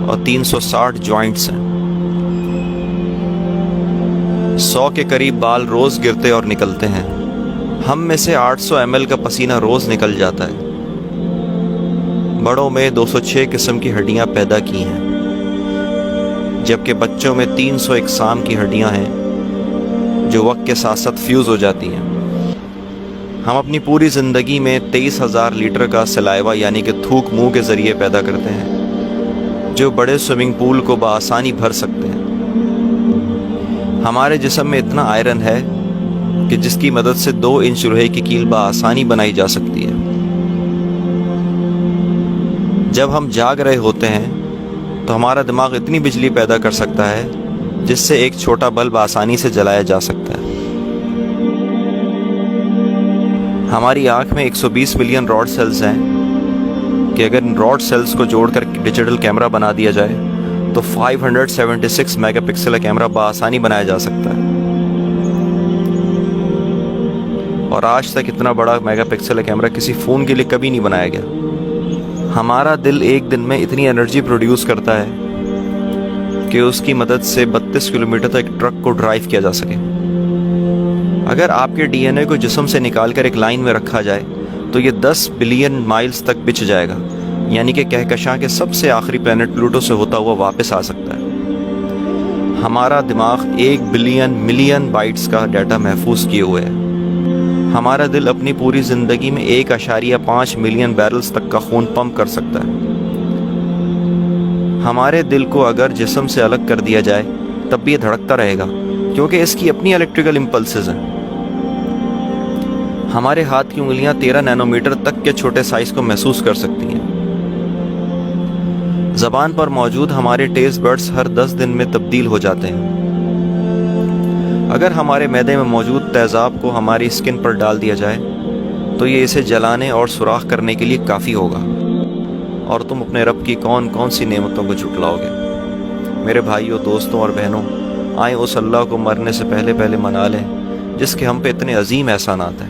اور 360 جوائنٹس ہیں۔ 100 کے قریب بال روز گرتے اور نکلتے ہیں۔ ہم میں سے 800 ml کا پسینہ روز نکل جاتا ہے۔ بڑوں میں 206 قسم کی ہڈیاں پیدا کی ہیں، جبکہ بچوں میں 300 اقسام کی ہڈیاں ہیں جو وقت کے ساتھ ساتھ فیوز ہو جاتی ہیں۔ ہم اپنی پوری زندگی میں 23,000 لیٹر کا سلائیوا یعنی کہ تھوک منہ کے ذریعے پیدا کرتے ہیں، جو بڑے سوئمنگ پول کو بآسانی بھر سکتے ہیں۔ ہمارے جسم میں اتنا آئرن ہے کہ جس کی مدد سے 2 انچ لوہے کی کیل بآسانی بنائی جا سکتی ہے۔ جب ہم جاگ رہے ہوتے ہیں تو ہمارا دماغ اتنی بجلی پیدا کر سکتا ہے جس سے ایک چھوٹا بلب آسانی سے جلایا جا سکتا ہے۔ ہماری آنکھ میں 120 ملین راڈ سیلز ہیں کہ اگر ان راڈ سیلز کو جوڑ کر ڈیجیٹل کیمرہ بنا دیا جائے تو 576 میگا پکسل کا کیمرہ بآسانی بنایا جا سکتا ہے۔ اور آج تک اتنا بڑا میگا پکسل کا کیمرہ کسی فون کے لیے کبھی نہیں بنایا گیا۔ ہمارا دل ایک دن میں اتنی انرجی پروڈیوس کرتا ہے کہ اس کی مدد سے 32 کلومیٹر تک ٹرک کو ڈرائیو کیا جا سکے۔ اگر آپ کے ڈی این اے کو جسم سے نکال کر ایک لائن میں رکھا جائے تو یہ 10 بلین مائلز تک بچھ جائے گا، یعنی کہ کہکشاں کے سب سے آخری پلانٹ پلوٹو سے ہوتا ہوا واپس آ سکتا ہے۔ ہمارا دماغ 1 بلین ملین بائٹس کا ڈیٹا محفوظ کیے ہوئے ہے۔ ہمارا دل اپنی پوری زندگی میں 1.5 ملین بیرلز تک کا خون پمپ کر سکتا ہے۔ ہمارے دل کو اگر جسم سے الگ کر دیا جائے تب بھی یہ دھڑکتا رہے گا، کیونکہ اس کی اپنی الیکٹریکل امپلسز ہیں۔ ہمارے ہاتھ کی انگلیاں 13 نینو میٹر تک کے چھوٹے سائز کو محسوس کر سکتی ہیں۔ زبان پر موجود ہمارے ٹیسٹ برڈز ہر 10 دن میں تبدیل ہو جاتے ہیں۔ اگر ہمارے معدے میں موجود تیزاب کو ہماری اسکن پر ڈال دیا جائے تو یہ اسے جلانے اور سوراخ کرنے کے لیے کافی ہوگا، اور تم اپنے رب کی کون کون سی نعمتوں کو جھٹلاؤ گے۔ میرے بھائیوں، دوستوں اور بہنوں، آئیں اس اللہ کو مرنے سے پہلے منا لیں جس کے ہم پہ اتنے عظیم احسانات ہیں۔